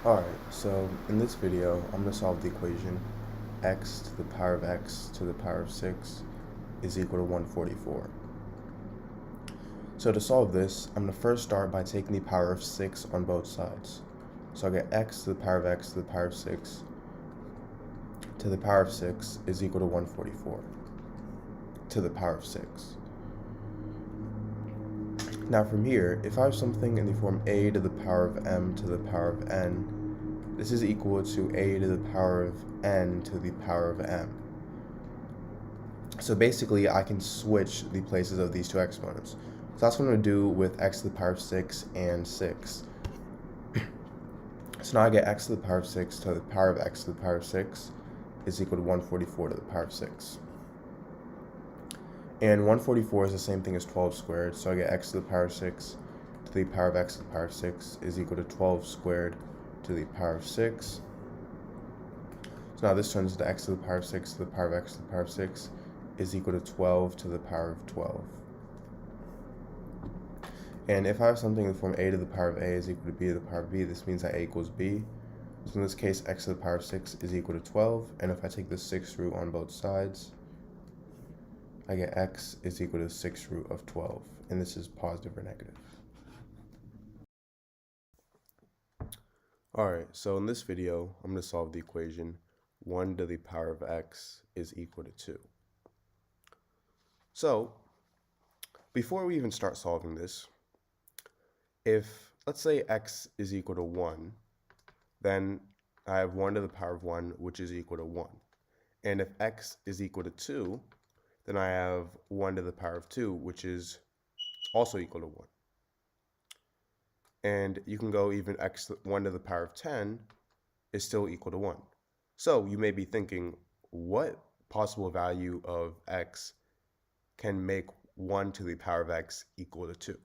Alright, so in this video, I'm going to solve the equation x to the power of x to the power of 6 is equal to 144. So to solve this, I'm going to first start by taking the power of 6 on both sides. So I'll get x to the power of x to the power of 6 to the power of 6 is equal to 144 to the power of 6. Now from here, if I have something in the form a to the power of m to the power of n, this is equal to a to the power of n to the power of m. So basically, I can switch the places of these two exponents. So that's what I'm going to do with x to the power of 6 and 6. So now I get x to the power of 6 to the power of x to the power of 6 is equal to 144 to the power of 6. And 144 is the same thing as 12 squared, so I get x to the power of 6 to the power of x to the power of 6 is equal to 12 squared to the power of 6. So now this turns into x to the power of 6 to the power of x to the power of 6 is equal to 12 to the power of 12. And if I have something in the form a to the power of a is equal to b to the power of b, this means that a equals b. So in this case, x to the power of 6 is equal to 12, and if I take the 6th root on both sides, I get x is equal to the 6th root of 12, and this is positive or negative. Alright, so in this video, I'm going to solve the equation 1 to the power of x is equal to 2. So, before we even start solving this, if, let's say, x is equal to 1, then I have 1 to the power of 1, which is equal to 1. And if x is equal to 2, then I have 1 to the power of 2, which is also equal to 1. And you can go even 1 to the power of 10 is still equal to 1. So you may be thinking, what possible value of x can make 1 to the power of x equal to 2?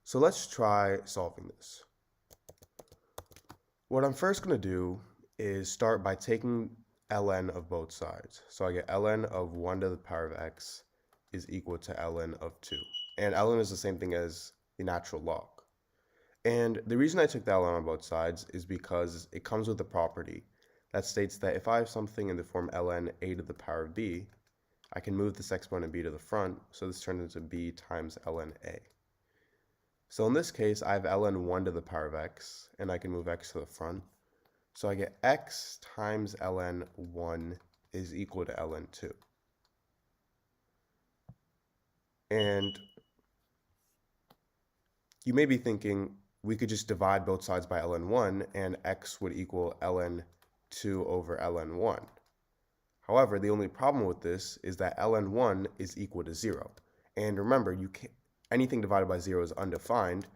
So let's try solving this. What I'm first going to do is start by taking ln of both sides. So I get ln of 1 to the power of x is equal to ln of 2. And ln is the same thing as the natural log. And the reason I took the ln on both sides is because it comes with a property that states that if I have something in the form ln a to the power of b, I can move this exponent b to the front, so this turns into b times ln a. So in this case, I have ln 1 to the power of x, and I can move x to the front. So I get x times ln 1 is equal to ln 2. And you may be thinking, we could just divide both sides by ln 1, and x would equal ln 2 over ln 1. However, the only problem with this is that ln 1 is equal to 0. And remember, anything divided by 0 is undefined,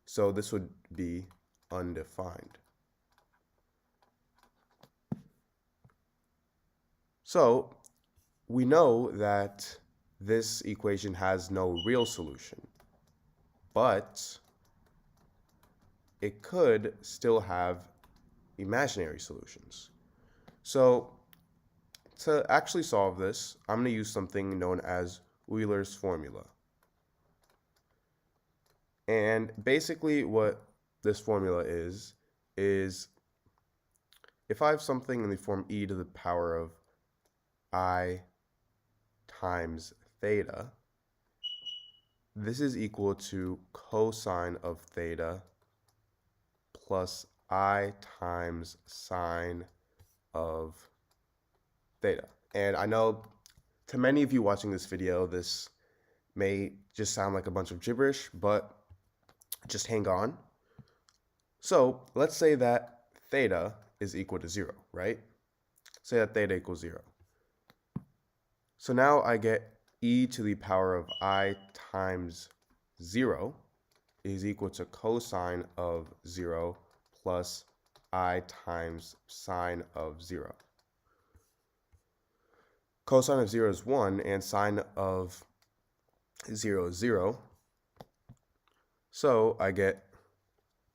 so this would be undefined. So we know that this equation has no real solution, but it could still have imaginary solutions. So to actually solve this, I'm going to use something known as Euler's formula. And basically what this formula is if I have something in the form e to the power of I times theta, this is equal to cosine of theta plus I times sine of theta. And I know to many of you watching this video, this may just sound like a bunch of gibberish, but just hang on. So let's say that theta is equal to 0, right? Say that theta equals 0. So now I get e to the power of I times 0 is equal to cosine of 0 plus I times sine of 0. Cosine of 0 is 1 and sine of 0 is 0. So I get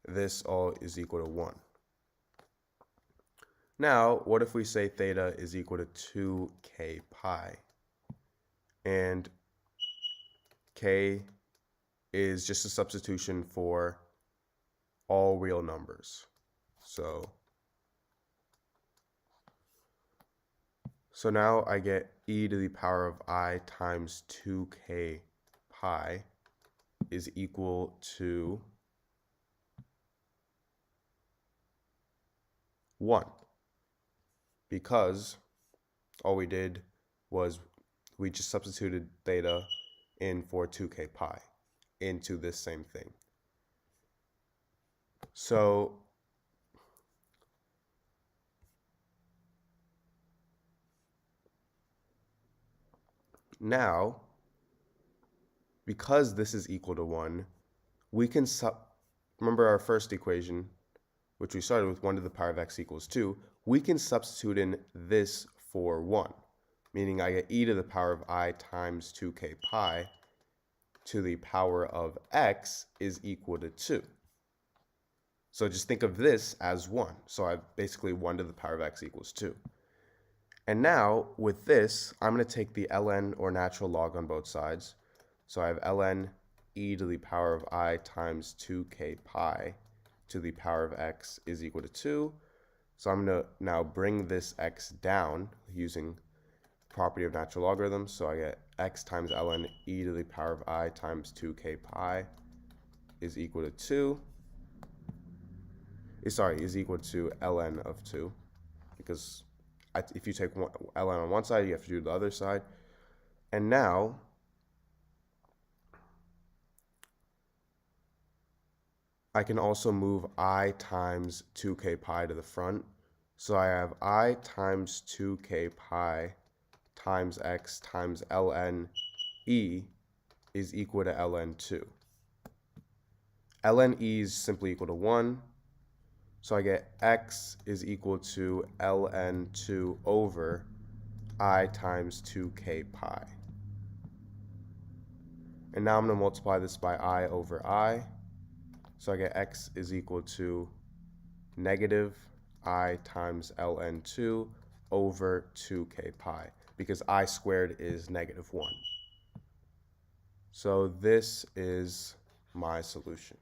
this all is equal to 1. Now, what if we say theta is equal to 2k pi? And k is just a substitution for all real numbers. So now I get e to the power of I times 2k pi is equal to 1, because all we did was we just substituted theta in for 2k pi into this same thing. So now, because this is equal to 1, we can remember our first equation, which we started with 1 to the power of x equals 2, we can substitute in this for 1, meaning I get e to the power of I times 2k pi to the power of x is equal to 2. So just think of this as 1. So I basically 1 to the power of x equals 2. And now with this, I'm going to take the ln or natural log on both sides. So I have ln e to the power of I times 2k pi to the power of x is equal to 2. So I'm going to now bring this x down using property of natural logarithms. So I get x times ln e to the power of I times 2k pi is equal to 2. Is equal to ln of 2, because if you take ln on one side, you have to do the other side. And now I can also move I times 2k pi to the front. So I have I times 2k pi times x times ln e is equal to ln 2. ln e is simply equal to 1. So I get x is equal to ln 2 over I times 2k pi. And now I'm going to multiply this by I over I. So I get x is equal to negative I times ln 2 over 2k pi, because I squared is negative 1. So this is my solution.